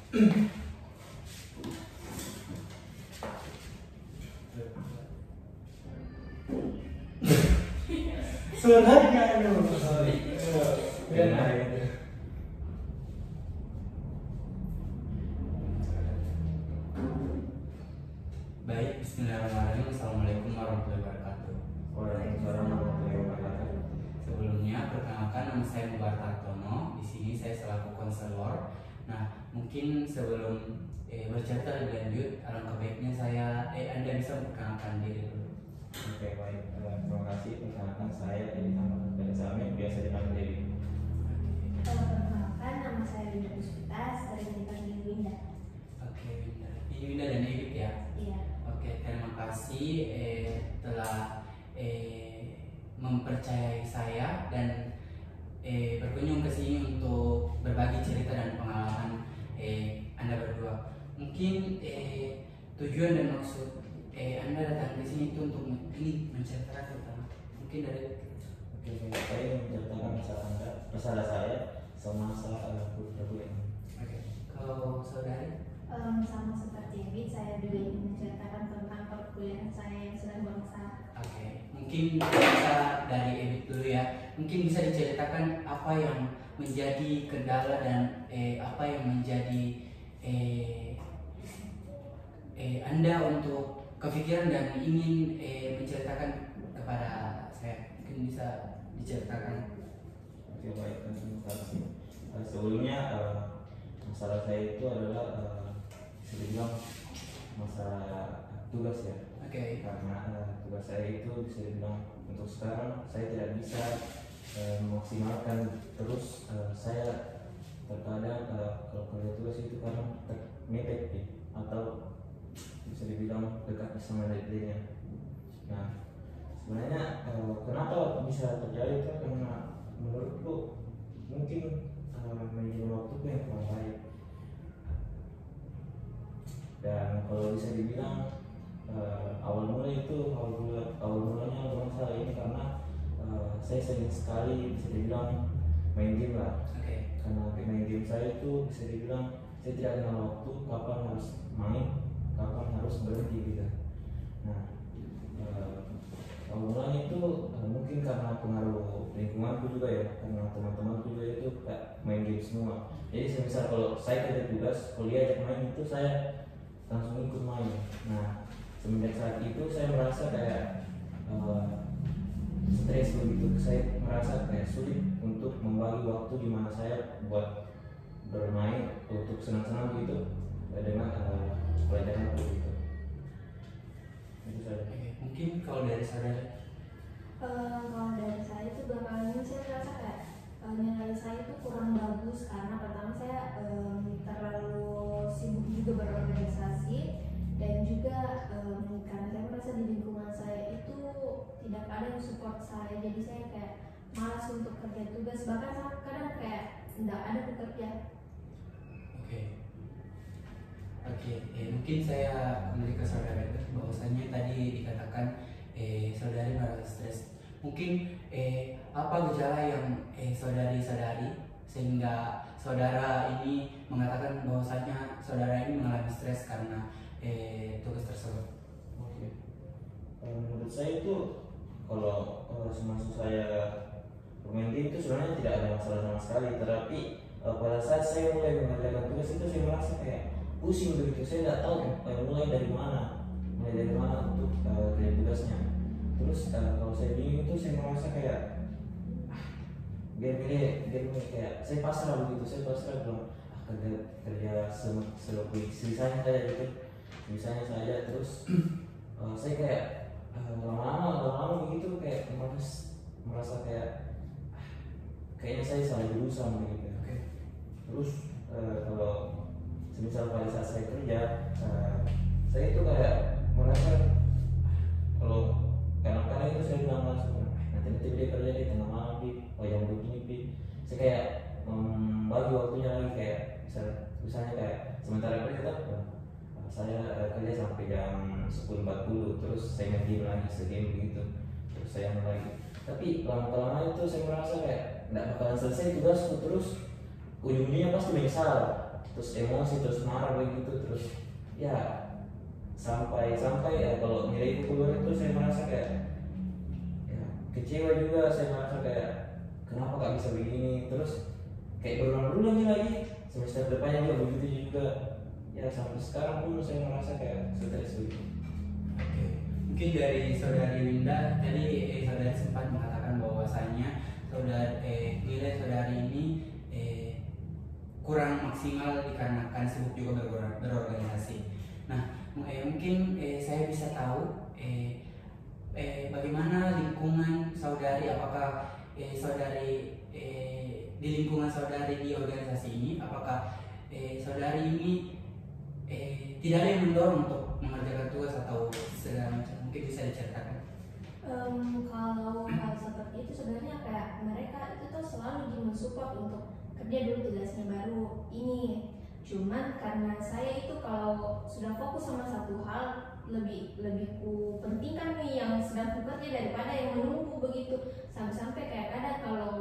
Sebenarnya sorry. Baik, bismillahirrahmanirrahim. Assalamualaikum warahmatullahi wabarakatuh. Waalaikumsalam warahmatullahi wabarakatuh. Sebelumnya, perkenalkan nama saya Mubar Tartono. Di sini saya selaku konselor. Nah, mungkin sebelum bercerita lebih lanjut, alangkah baiknya Anda bisa memperkenalkan diri dulu. Oke, baik. Terima kasih. Perkenalkan saya Edi Tambahan dari Salmi, biasa dipanggil Dedi. Perkenalkan, nama saya Winda Puspita, sering dipanggil Winda. Oke, Winda. Ini Winda dan Edit ya. Iya. Oke, terima kasih telah mempercayai saya dan berkunjung ke sini untuk berbagi cerita dan pengalaman Anda berdua. Mungkin tujuan dan maksud Anda datang ke sini itu untuk menceritakan tentang mungkin dari Saya menceritakan masalah saya semasa kuliah ini. Oke. Kalau saudari? Sama seperti Ebit, saya juga ingin menceritakan tentang perkuliahan saya yang sedang bermasalah. Oke. Mungkin bisa dari Ebit dulu ya. Mungkin bisa diceritakan apa yang menjadi kendala dan apa yang menjadi Anda untuk kepikiran dan ingin menceritakan kepada saya. Mungkin bisa diceritakan. Oke, baik. Terima kasih. Sebelumnya masalah saya itu adalah bisa dibilang masalah tugas ya. Oke. Karena tugas saya itu bisa dibilang untuk sekarang saya tidak bisa memaksimalkan terus. Saya terkadang kalau kerja tugas itu kadang mepet ya, atau bisa dibilang dekat sama deadline-nya. Nah, sebenarnya kenapa bisa terjadi itu karena menurutku mungkin manajemen waktu yang kurang baik. Dan kalau bisa dibilang awal mulanya bermasalah ini karena saya sering sekali bisa dibilang main game lah. Oke. Karena main game saya itu bisa dibilang saya tidak kenal waktu, kapan harus main, kapan harus berhenti gitu. Nah, awal mulanya itu mungkin karena pengaruh lingkunganku juga ya, karena teman-temanku juga itu kayak main game semua. Jadi semisal kalau saya kerja tugas, kuliah ajak main itu saya langsung ikut main. Nah, semenjak saat itu saya merasa kayak stres begitu. Saya merasa kayak sulit untuk membagi waktu di mana saya buat bermain untuk senang-senang gitu dengan pelajaran gitu. Itu saja. Mungkin kalau dari saudara? Kalau dari saya itu belakangan ini saya merasa kayak nilai saya itu kurang bagus karena pertama saya terlalu sibuk juga berorganisasi dan juga karena saya merasa di lingkungan saya itu tidak ada yang support saya, jadi saya kayak malas untuk kerja tugas, bahkan kadang kayak tidak ada bekerja. Oke, mungkin saya kembali ke saudara itu bahwasanya tadi dikatakan saudari merasa stres. Mungkin apa gejala yang saudari sadari sehingga saudara ini mengatakan bahwasanya saudara ini mengalami stres karena tugas tersebut. Oke. Menurut saya itu kalau semasa saya bermain game itu sebenarnya tidak ada masalah sama sekali, tetapi pada saat saya mulai mengerjakan tugas itu saya merasa kayak pusing begitu. Saya tidak tahu mulai dari mana untuk kerja tugasnya. Terus kalau saya bingung itu saya merasa kayak game kayak saya pasrah begitu. Saya pasrah bilang kerja sisanya saja gitu, sisanya saja. Terus saya kayak lama-lama begitu kayak merasa kayak kayaknya saya salah jurusan begitu. Terus kalau semisal pada saat saya kerja, saya itu kayak merasa kalau kadang-kadang itu saya bilang langsung nanti dia kerja di tengah malam jam begini saya kayak membagi waktunya lagi, kayak misalnya kayak sementara kerja saya kerja sampai jam 10.40, terus saya main game lagi segame begitu, terus saya main lagi. Tapi lama-lama itu saya merasa kayak nggak bakalan selesai tugasku, terus ujung-ujungnya pasti menyesal. terus emosi, terus marah begitu, terus ya sampai ya kalau nilaiku keluar itu saya merasa kayak ya, kecewa juga, saya merasa kayak kenapa gak bisa begini, terus kayak berulang-ulang lagi semester depannya juga begitu juga ya, sampai sekarang pun saya merasa kayak stres begitu. Oke, mungkin dari saudari Winda tadi saudari sempat mengatakan bahwasanya nilai saudari ini kurang maksimal dikarenakan sibuk juga berorganisasi. Nah, mungkin saya bisa tahu bagaimana lingkungan saudari, apakah saudari di lingkungan saudari di organisasi ini, apakah saudari ini tidak ada yang mendorong untuk mengerjakan tugas atau segala macam, mungkin bisa diceritakan. Kalau hal seperti itu sebenarnya kayak mereka itu tuh selalu mensupport untuk kerja dulu tugasnya baru ini. Cuman karena saya itu kalau sudah fokus sama satu hal lebih ku pentingkan nih yang sedang bekerja daripada yang menunggu begitu. Sampai-sampai kayak kadang kalau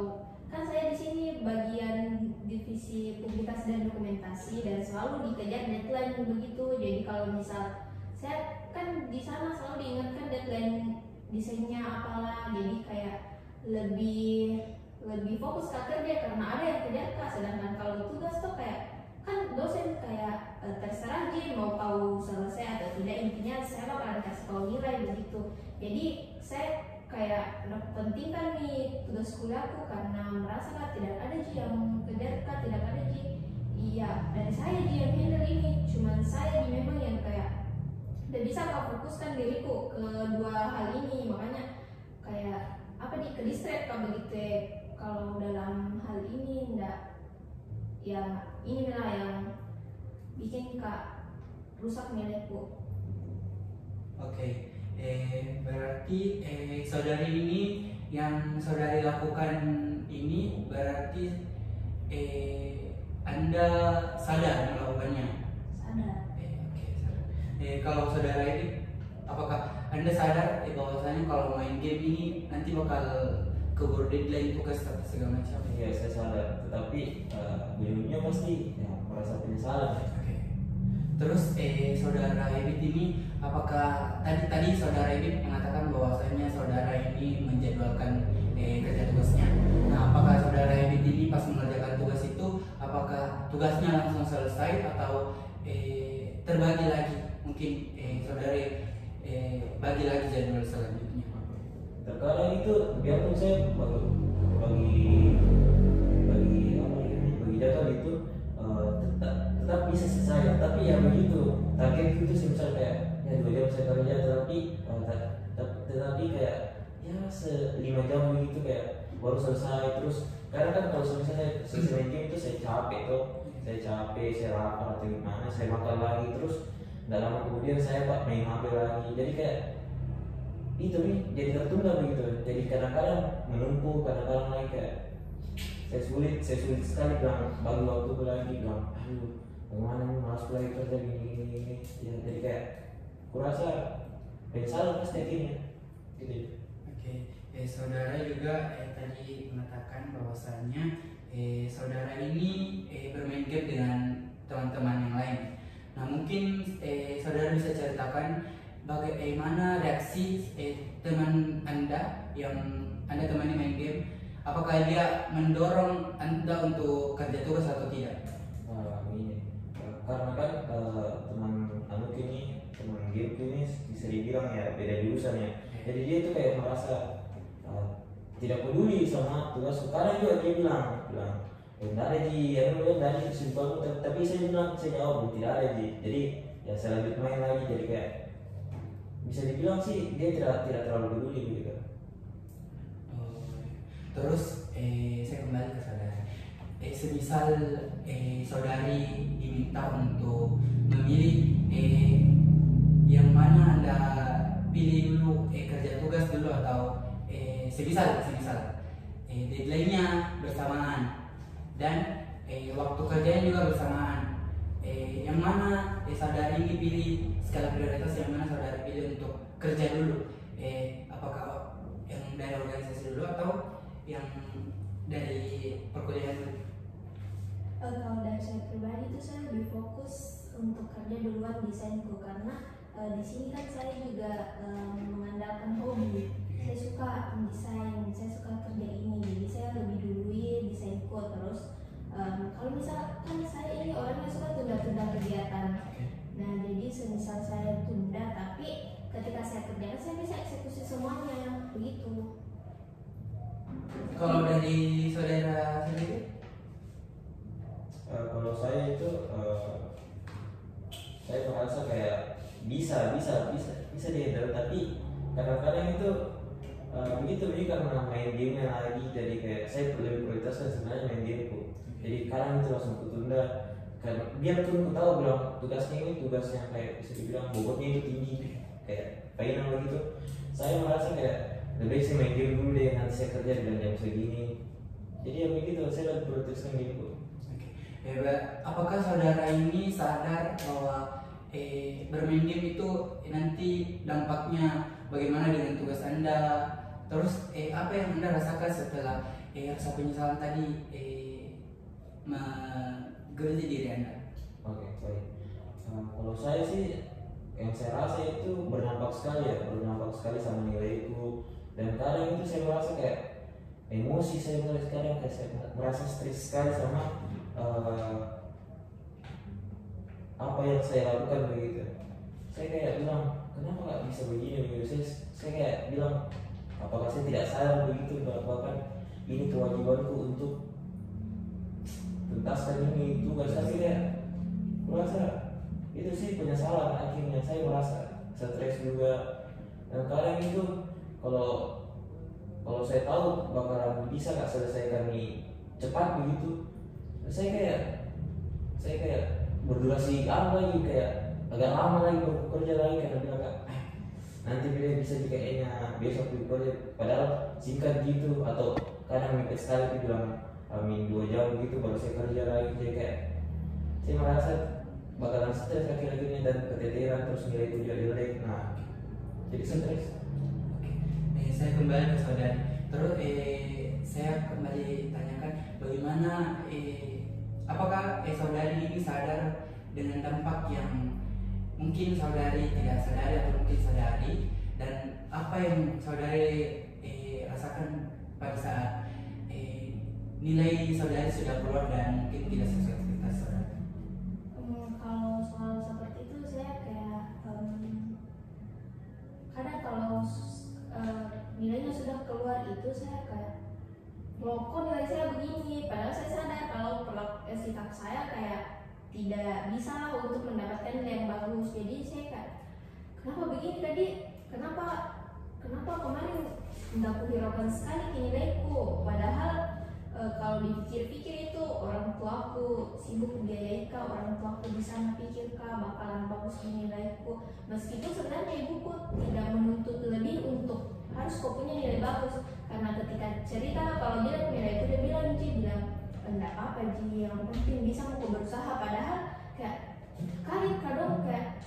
kan saya di sini bagian divisi publikasi dan dokumentasi dan selalu dikejar deadline begitu. Jadi kalau misal saya kan di sana selalu diingatkan deadline desainnya apalah, jadi kayak lebih fokus ke kerja karena ada yang kejar kak. Sedangkan kalau tugas tuh kayak kan dosen kayak terserah dia mau tahu selesai atau tidak, intinya saya bakalan kasih tahu nilai begitu. Jadi saya kayak pentingkan nih tugas kuliahku karena merasa kan tidak ada yang kejar kak, tidak ada iya dari saya yang handle ini, cuman saya memang yang kayak udah bisa kak fokuskan diriku ke dua hal ini, makanya kayak apa nih ke distract kak begitu. Kalau dalam hal ini enggak, ya ini lah yang bikin kak rusak nilaiku. Oke, berarti saudari ini yang saudari lakukan ini berarti Anda sadar melakukannya? Sadar. Oke, sadar. Kalau saudara ini, apakah Anda sadar bahwasanya kalau main game ini nanti bakal keburu deadline tugas atau segala macam? Iya, saya sadar, tetapi ujungnya pasti ya, merasa penyesalan. Oke. Terus saudara Ebit ini, apakah tadi saudara Ebit mengatakan bahwasanya saudara ini menjadwalkan kerja tugasnya? Nah, apakah saudara Ebit ini pas mengerjakan tugas itu, apakah tugasnya langsung selesai atau terbagi lagi? Mungkin saudara bagi lagi jadwal selanjutnya. Terkadang itu biarpun saya bagi jadwal itu tetap bisa selesai, tapi ya begitu target itu misalnya kayak ya 2 jam saya kerja, tetapi kayak ya 5 jam begitu kayak baru selesai. Terus karena kan kalau misalnya selesai game itu saya capek tuh, saya lapar atau gimana, saya makan lagi, terus nggak lama kemudian saya main HP lagi, jadi kayak itu nih jadi tertunda begitu. Jadi kadang-kadang menumpuk, kadang-kadang lagi kayak saya sulit sekali bilang bagi waktu lagi, bilang aduh bagaimana nih malas lagi kerja gini ya, jadi kayak kurasa penyesalan pasti akhirnya gitu. Oke, saudara juga tadi mengatakan bahwasannya saudara ini bermain game dengan teman-teman yang lain. Nah, mungkin saudara bisa ceritakan bagaimana reaksi teman Anda yang Anda temani main game, apakah dia mendorong Anda untuk kerja tugas atau tidak? Ini karena kan teman game ini bisa dibilang ya beda jurusan ya, jadi dia tuh kayak merasa tidak peduli sama tugas. Kadang juga dia bilang enggak ada dari simpelmu, tapi saya jawab tidak ada jadi ya saya lanjut main lagi. Jadi kayak bisa dibilang sih dia tidak terlalu peduli gitu. Terus saya kembali ke saudara. Semisal saudari diminta untuk memilih yang mana Anda pilih dulu, kerja tugas dulu atau semisal deadline-nya bersamaan dan waktu kerjanya juga bersamaan, yang mana saudari ini pilih skala prioritas, yang mana saudari pilih untuk kerja dulu, apakah yang dari organisasi dulu atau yang dari perkuliahan dulu? Kalau dari saya pribadi itu saya desainku karena di sini kan saya juga mengandalkan hobi. Saya suka mendesain, saya suka kerja ini, jadi saya lebih dului desainku. Terus kalau misalkan saya ini orangnya suka tunda-tunda kegiatan. Nah jadi semisal saya tunda, tapi ketika saya kerjakan saya bisa eksekusi semuanya begitu. Kalau dari saudara sendiri? Kalau saya itu saya merasa kayak bisa dihandle, tapi kadang-kadang itu begitu jadi karena main game lagi, jadi kayak saya lebih prioritaskan sebenarnya main gameku. Jadi kadang itu langsung kutunda karena biarpun ku tahu bilang tugasnya ini tugasnya kayak bisa dibilang bobotnya itu tinggi kayak final begitu, saya merasa kayak lebih baik saya main game dulu deh, nanti saya kerja di jam segini. Jadi ya begitu, saya lebih prioritaskan gameku. Apakah saudara ini sadar bahwa bermain game itu nanti dampaknya bagaimana dengan tugas Anda? Terus apa yang Anda rasakan setelah rasa penyesalan tadi menggerus diri Anda? Oke, baik. Kalau saya sih yang saya rasa itu berdampak sekali sama nilaiku, dan kadang itu saya merasa kayak emosi saya mulai sekarang kayak saya merasa stres sekali sama apa yang saya lakukan begitu. Saya kayak bilang kenapa nggak bisa begini begitu. Saya kayak bilang apakah saya tidak sadar begitu bahkan ini kewajibanku untuk tuntaskan ini tugas. Tapi kayak merasa itu sih penyesalan, akhirnya saya merasa stres juga. Dan kadang itu kalau saya tahu bakalan bisa nggak selesaikan ini cepat begitu, saya kayak berdurasi lagi, kayak agak lama lagi bekerja lagi karena bilang nanti bisa kayaknya besok bekerja, padahal singkat gitu, atau kadang mepet sekali bilang amin 2 jam gitu baru saya kerja lagi. Jadi kayak saya merasa bakalan stres akhir-akhirnya dan keteteran, terus nilai itu jelek. Nah jadi stres. Saya kembali ke saudari. Terus saya kembali tanyakan bagaimana apakah saudari ini sadar dengan dampak yang mungkin saudari tidak sadari atau mungkin sadari, dan apa yang saudari rasakan pada saat nilai saudari sudah keluar dan mungkin tidak sesuai ekspektasi saudari? Kalau soal seperti itu saya kayak kadang kalau nilainya sudah keluar itu saya kayak loh kok nilai saya begini, padahal saya sadar kalau sikap saya kayak tidak bisa lah untuk mendapatkan nilai yang bagus. Jadi saya kayak kenapa begini tadi, kenapa kemarin tidak kuhiraukan sekali ke nilaiku, padahal kalau dipikir-pikir itu orang tuaku sibuk biayai kah, orang tuaku di sana pikir kah bakalan bagus di nilaiku, meskipun sebenarnya ibuku tidak menuntut lebih untuk harus kau punya nilai bagus, karena ketika cerita kalau dia nilai itu dia bilang enggak apa-apa Ji, yang penting bisa mau berusaha. Padahal kayak kaget kadang kayak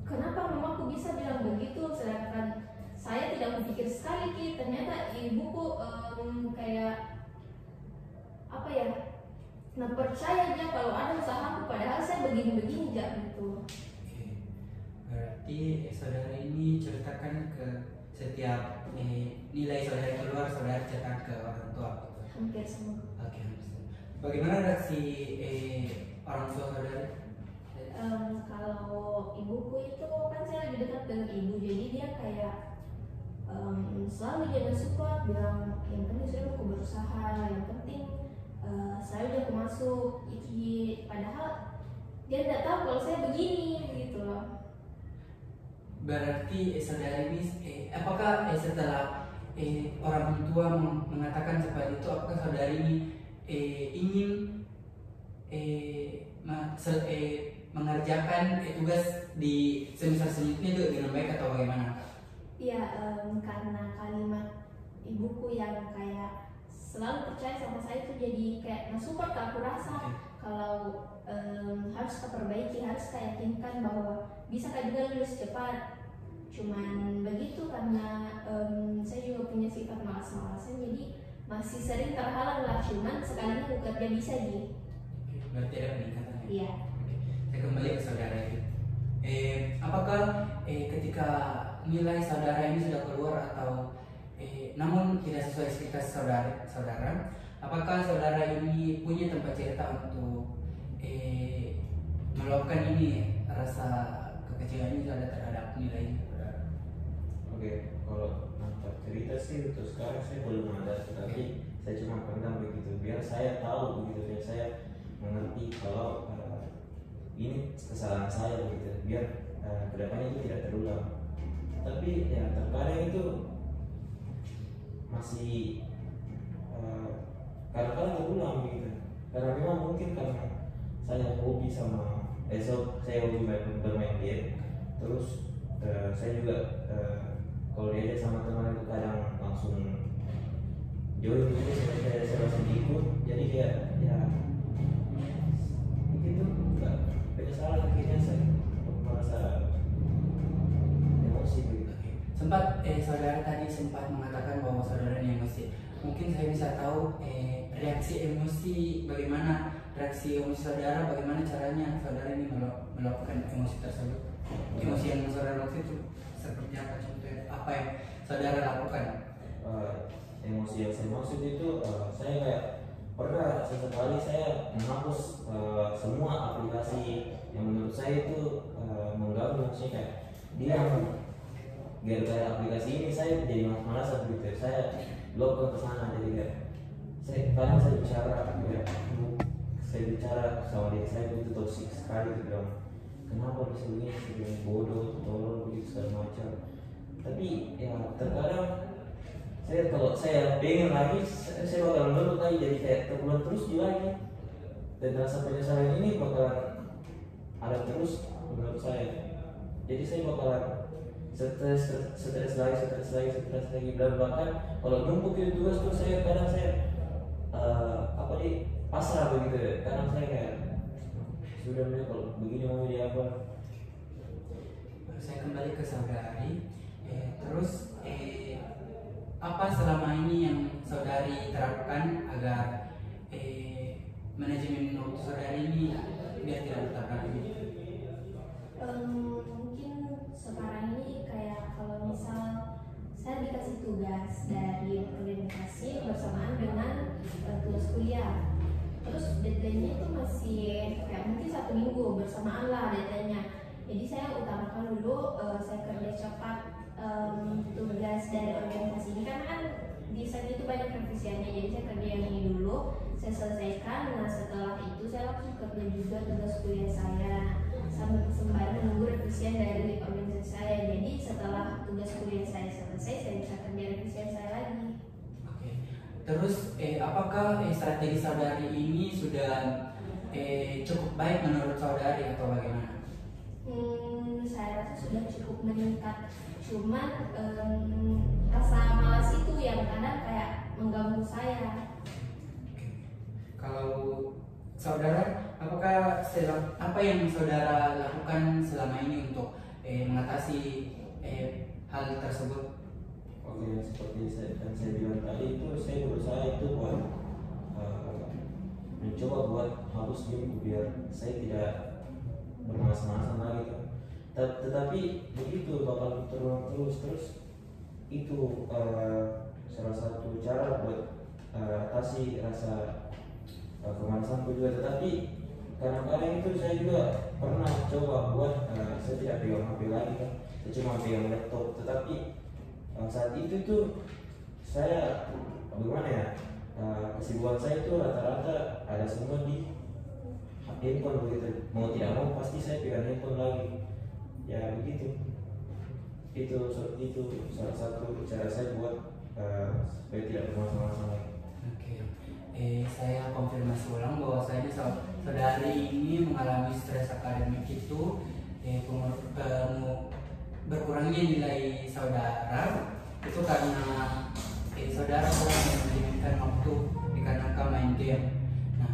kenapa mamaku bisa bilang begitu, sedangkan saya tidak berpikir sekali Ki, ternyata ibuku kayak apa ya, nah percaya aja kalau ada usahaku padahal saya begini-begini aja gitu. Berarti saudara ini ceritakan ke setiap nilai saudara keluar, saudara ceritakan ke orang tua? Hampir semua. Oke. Bagaimana reaksi orang tua saudara? Kalau ibuku itu kan saya lebih dekat dengan ibu, jadi dia kayak selalu dia support, bilang yang penting sudah aku berusaha, yang penting selalu dia aku masuk iki, padahal dia tidak tahu kalau saya begini gitu loh. Berarti saudara ini apakah setelah orang tua mengatakan seperti itu, apakah saudara ini ingin mengerjakan tugas di semester selanjutnya itu dengan baik atau bagaimana? Iya, karena kalimat ibuku yang kayak selalu percaya sama saya itu jadi kayak support aku rasa kalau harus keperbaiki, harus keyakinkan bahwa bisa juga lulus cepat. Cuman begitu karena saya juga punya sifat malas-malasan, jadi masih sering terhalang lah. Cuman sekalinya aku kerja bisa di. Berarti ada peningkatan ya? Iya. Saya kembali ke saudara itu. nilai saudara ini sudah keluar atau namun tidak sesuai ekspektasi saudara, apakah saudara ini punya tempat cerita untuk meluapkan ini rasa kekecewaan ini terhadap nilai saudara? Oke, kalau tempat cerita sih untuk sekarang saya belum ada, tetapi saya cuma pendam begitu biar saya tahu begitu, biar saya mengerti kalau ini kesalahan saya begitu, biar kedepannya itu tidak terulang. Tapi ya terkadang itu masih kadang-kadang terulang begitu, karena memang mungkin karena saya hobi sama saya hobi bermain game, terus saya juga kalau diajak sama teman itu kadang langsung join gitu, saya langsung ikut, jadi kayak ya begitu, nggak penyesalan akhirnya saya merasa emosi begitu. Sempat saudara tadi sempat mengatakan bahwa saudara ini emosi. Mungkin saya bisa tahu reaksi emosi bagaimana, reaksi emosi saudara, bagaimana caranya saudara ini melakukan emosi tersebut. Emosi yang saudara lakukan itu seperti apa, contohnya apa yang saudara lakukan? Emosi yang saya maksud itu saya kayak pernah sesekali saya menghapus semua aplikasi yang menurut saya itu mengganggu, maksudnya kayak dia gara-gara aplikasi ini saya jadi malas-malasan gitu, saya blok ke sana, jadi kayak kadang saya bicara sama diri saya itu toksik sekali gitu, bilang kenapa bisa begini, begini bodoh, tolol begitu segala macam. Tapi ya terkadang kalau saya pengen lagi saya bakal menurut lagi, jadi kayak terulang terus lagi, dan rasa penyesalan ini bakalan ada terus menurut saya. Jadi saya bakalan stres lagi, dan bahkan kalau numpuk itu tugas tuh saya kadang pasrah begitu, kadang saya kayak sudah deh kalau begini mau jadi apa. Saya kembali ke saudari, terus apa selama ini yang saudari terapkan agar manajemen waktu saudari ini biar tidak bertambah ini? Mungkin sekarang ini kayak kalau misal saya dikasih tugas dari organisasi bersamaan dengan tugas kuliah, terus deadline-nya itu masih kayak mungkin 1 minggu bersamaan lah deadline-nya. Jadi saya utamakan dulu saya kerja cepat tugas dari organisasi ini, kan di saat itu banyak revisiannya, jadi saya kerja yang ini dulu, saya selesaikan. Nah setelah itu saya langsung kerja juga tugas kuliah saya sembari menunggu revisian dari organisasi saya. Jadi setelah tugas kuliah saya selesai, saya bisa kerja revisian saya lagi. Oke. Terus apakah strategi saudari ini sudah cukup baik menurut saudari atau bagaimana? Saya rasa sudah cukup meningkat. Cuman rasa malas itu yang kadang kayak mengganggu saya. Kalau saudara, apa yang saudara lakukan selama ini untuk mengatasi hal tersebut? Oke, seperti saya bilang tadi itu saya berusaha itu buat mencoba buat hapus game biar saya tidak bermalas-malasan lagi kan. Tetapi begitu bakal terulang terus itu salah satu cara buat atasi rasa kemalasanku juga. Tetapi kadang-kadang itu saya juga pernah coba buat saya tidak pegang HP lagi kan, saya cuma pegang laptop. Tetapi saat itu tuh saya bagaimana ya, kesibukan saya itu rata-rata ada semua di handphone begitu, mau tidak mau pasti saya pegang handphone lagi ya begitu. Itu salah satu cara saya buat supaya tidak bermasalah lagi. Oke. Saya konfirmasi ulang bahwa saudari ini mengalami stres akademik itu berkurangnya nilai saudara itu karena saudara kurang manajemenkan waktu dikarenakan main game. Nah,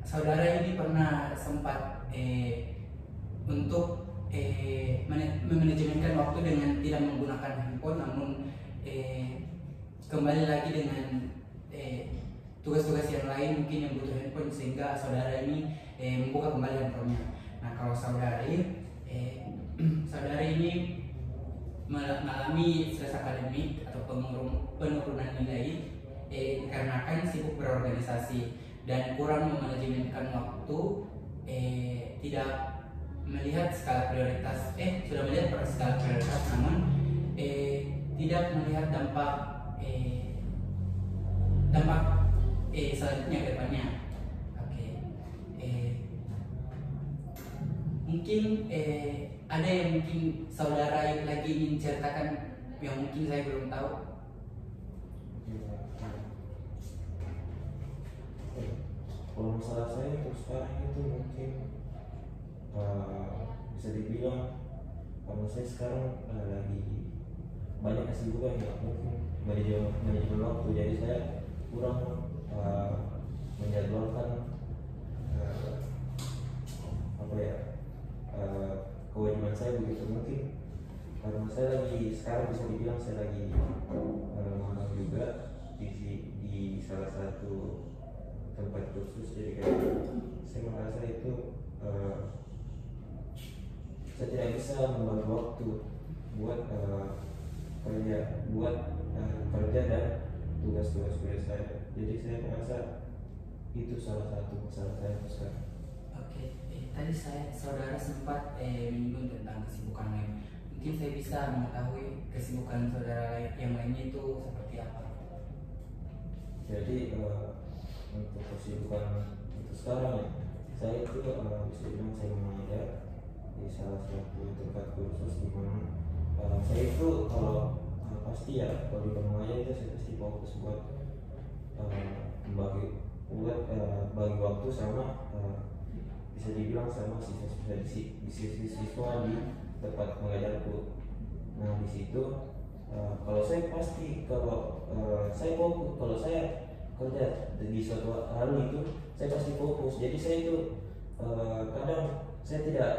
saudara ini pernah sempat untuk memanajemenkan waktu dengan tidak menggunakan handphone, namun kembali lagi dengan tugas-tugas yang lain mungkin yang butuh handphone, sehingga saudara ini membuka kembali handphonenya. Nah, kalau saudari ini mengalami stres akademik atau penurunan nilai dikarenakan sibuk berorganisasi dan kurang memanajemenkan waktu, tidak melihat skala prioritas, sudah melihat skala prioritas namun tidak melihat dampak selanjutnya ke depannya. Oke. Mungkin ada yang mungkin saudara yang lagi ingin ceritakan yang mungkin saya belum tahu. Kalau masalah saya untuk sekarang itu mungkin bisa dibilang karena saya sekarang lagi banyak kesibukan ya, mungkin manajemen waktu, jadi saya kurang menjadwalkan kewajiban saya begitu. Mungkin karena saya lagi sekarang bisa dibilang saya lagi magang juga di salah satu tempat kursus, jadi kayak saya merasa itu saya tidak bisa membagi waktu buat kerja dan tugas-tugas kuliah saya. Jadi saya merasa itu salah satu masalah saya sekarang. Oke, tadi saudara sempat menyinggung tentang kesibukan lain. Mungkin saya bisa mengetahui kesibukan saudara yang lainnya itu seperti apa? Jadi untuk kesibukan itu sekarang ya, saya itu bisa bilang saya mengajar di salah satu tempat kursus di mana saya itu kalau pasti ya kalau di mengajar itu saya pasti fokus buat bagi waktu sama bisa dibilang sama siswa di tempat mengajarku. Nah di situ kalau saya pasti saya fokus, kalau saya kerja di suatu hal itu saya pasti fokus. Jadi saya itu kadang saya tidak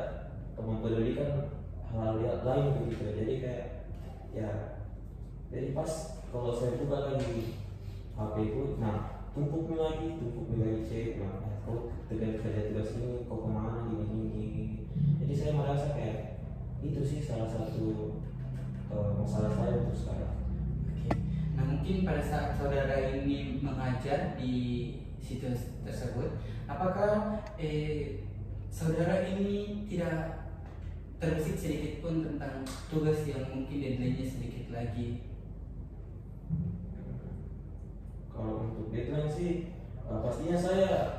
mempedulikan hal lain begitu. Jadi kayak ya, jadi pas kalau saya buka lagi HP ku, nah tumpuk lagi cek, nah kau kerja tugas ini, kau kemana gini. Jadi saya merasa kayak itu sih salah satu masalah saya untuk sekarang. Oke. Nah mungkin pada saat saudara ini mengajar di situs tersebut, apakah saudara ini tidak terbesit sedikit pun tentang tugas yang mungkin deadline-nya sedikit lagi? Kalau untuk deadline sih pastinya saya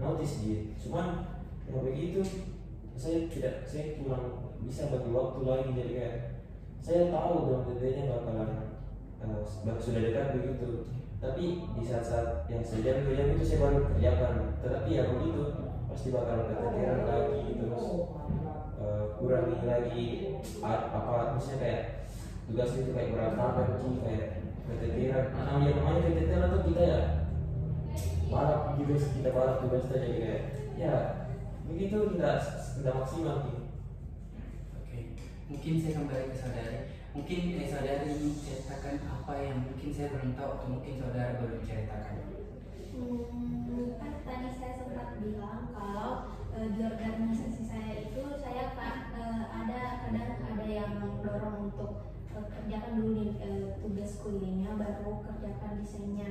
notice gitu. Cuman ya begitu, saya kurang bisa bagi waktu lagi. Jadi kayak saya tahu dalam deadline-nya bakalan sudah dekat begitu. Tapi di saat yang sejam 2 jam itu saya baru kerjakan. Tetapi ya begitu pasti bakalan keteteran lagi, terus kurangi lagi maksudnya kayak tugas itu kayak berantakan sih, kayak keteteran. Yang namanya keteteran tuh kita ya balap tugas saja, jadi kayak ya begitu tidak maksimal gitu. Oke, mungkin saya kembali ke saudara. Mungkin saudara ingin ceritakan apa yang mungkin saya belum tahu atau mungkin saudara belum ceritakan. Kan tadi saya sempat bilang kalau di organisasi saya itu saya kadang ada yang mendorong untuk kerjakan dulu nih tugas kuliahnya baru kerjakan desainnya.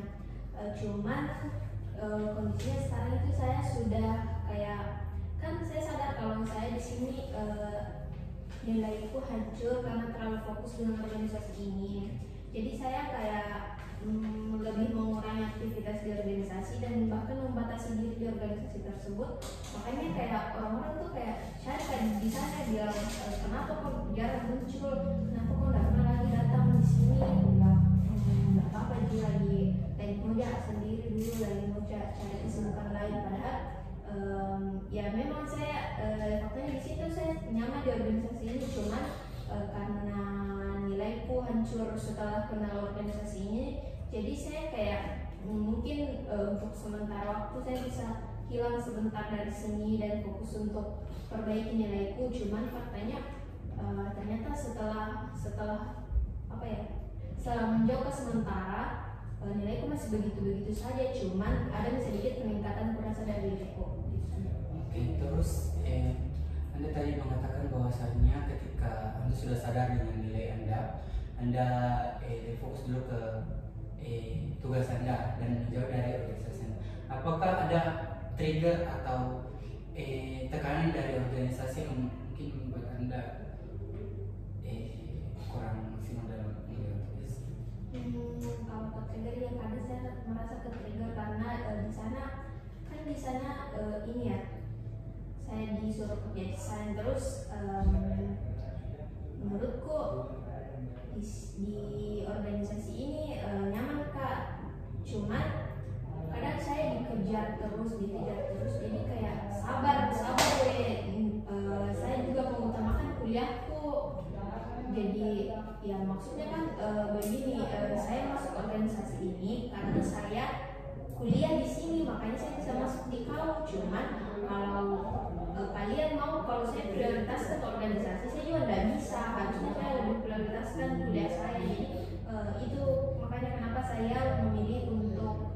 Cuman kondisinya sekarang itu saya sudah kayak, kan saya sadar kalau saya di sini nilaiku hancur karena terlalu fokus dengan organisasi ini. Jadi saya kayak lebih mengurangi aktivitas di organisasi dan bahkan membatasi diri di organisasi tersebut. Makanya kayak orang-orang tuh kayak saya kayak di sana bilang kenapa kok jarang muncul, kenapa kok nggak pernah lagi datang di sini. Aku bilang nggak apa-apa, dia lagi kerja sendiri dulu, lagi mau cari kesibukan lain. Padahal ya memang saya faktanya di situ saya nyaman di organisasi ini, cuman karena nilaiku hancur setelah kenal organisasi ini, jadi saya kayak mungkin untuk sementara waktu saya bisa hilang sebentar dari sini dan fokus untuk perbaiki nilaiku. Cuman faktanya ternyata setelah menjauh ke sementara nilaiku masih begitu-begitu saja, cuman ada sedikit peningkatan kurasa dari diriku. Oke, terus Anda tadi mengatakan bahwasannya ketika Anda sudah sadar dengan nilai Anda fokus dulu ke tugas Anda dan menjauh dari organisasi Anda. Apakah ada trigger atau tekanan dari organisasi yang mungkin membuat Anda kurang maksimal dalam mengerjakan tugas? Kalau ke trigger yang kadang saya merasa ke trigger karena di sana ini ya, saya disuruh kerja desain terus. Menurutku di organisasi ini nyaman Kak, cuman kadang saya dikejar terus jadi kayak sabar deh. Saya juga mengutamakan kuliahku, jadi ya maksudnya kan begini, saya masuk organisasi ini karena saya kuliah di sini, makanya saya bisa masuk di KAU. Cuman kalau kalian mau, kalau saya prioritaskan organisasi, saya juga tidak bisa. Harusnya saya lebih prioritaskan kuliah saya. Jadi itu makanya kenapa saya memilih untuk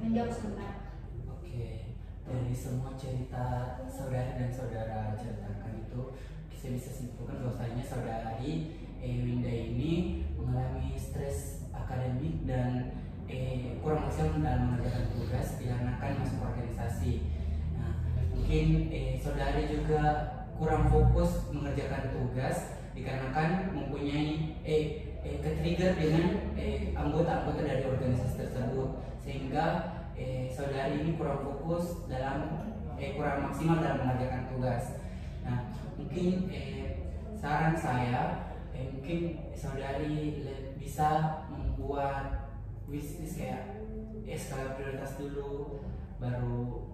menjauh sebentar. Oke, dari semua cerita saudari dan saudara ceritakan itu, saya bisa simpulkan bahwasanya saudari Winda ini mengalami stres akademik dan kurang maksimal dalam mengerjakan tugas dikarenakan masuk organisasi. Nah, mungkin saudari juga kurang fokus mengerjakan tugas dikarenakan mempunyai ke-trigger dengan anggota-anggota dari organisasi tersebut, sehingga saudari ini kurang fokus dalam kurang maksimal dalam mengerjakan tugas. Nah, mungkin saran saya mungkin saudari bisa membuat wishlist kayak skala prioritas dulu, baru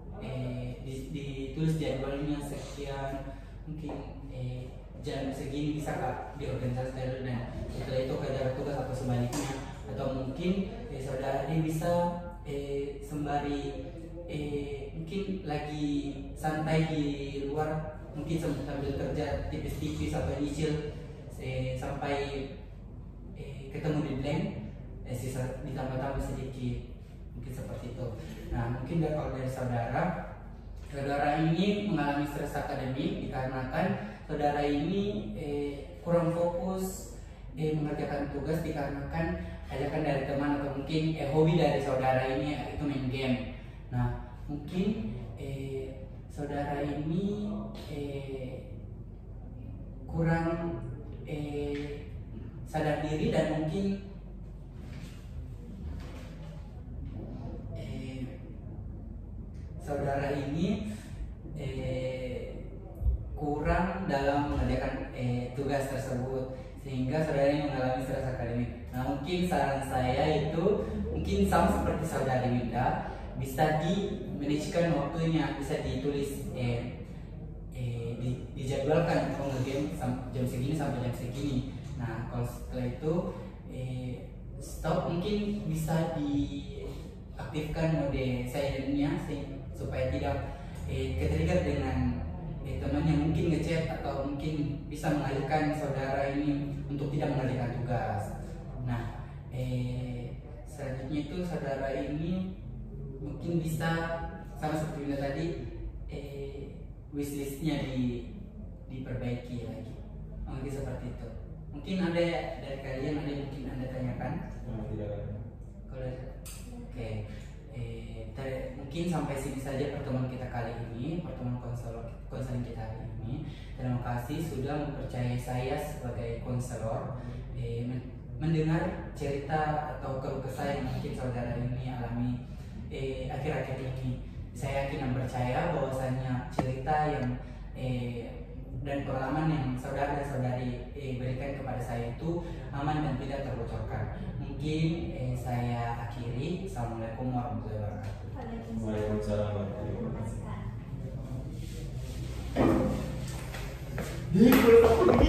ditulis jadwalnya sekian, mungkin jam segini bisa Kak di organisasi dulu, dan setelah itu kejar tugas atau sebaliknya. Atau mungkin saudari bisa sembari mungkin lagi santai di luar, mungkin sambil kerja tipis-tipis atau nyicil sampai ketemu di blank, sisa ditambah-tambah sedikit, mungkin seperti itu. Nah, mungkin kalau dari saudara ini mengalami stres akademik dikarenakan saudara ini kurang fokus mengerjakan tugas dikarenakan ajakan dari teman, atau mungkin hobi dari saudara ini itu main game. Nah, mungkin saudara ini kurang sadar diri, dan mungkin saudara ini kurang dalam mengerjakan tugas tersebut, sehingga saudara ini mengalami stres akademik. Nah, mungkin saran saya itu mungkin sama seperti saudari Winda, bisa dimanajekan waktunya, bisa ditulis dijadwalkan untuk nge-game jam segini sampai jam segini. Nah, kalau setelah itu stop, mungkin bisa diaktifkan mode silentnya supaya tidak ke-trigger dengan teman yang mungkin ngechat atau mungkin bisa mengalihkan saudara ini untuk tidak mengerjakan tugas. Nah, selanjutnya itu saudara ini mungkin bisa sama seperti Winda tadi, wishlistnya diperbaiki lagi. Mungkin seperti itu. Mungkin ada dari kalian ada yang mungkin Anda tanyakan? Tidak ada. Kalau oke. Mungkin sampai sini saja pertemuan kita kali ini, pertemuan konseling kita hari ini. Terima kasih sudah mempercayai saya sebagai konselor mendengar cerita atau keluh kesah yang mungkin saudara ini alami akhir-akhir ini. Saya yakin dan percaya bahwasanya cerita yang dan pengalaman yang saudara dan saudari berikan kepada saya itu aman dan tidak terbocorkan. Mungkin saya akhiri. Assalamualaikum warahmatullahi wabarakatuh. Waalaikumsalam warahmatullahi wabarakatuh. Terima kasih.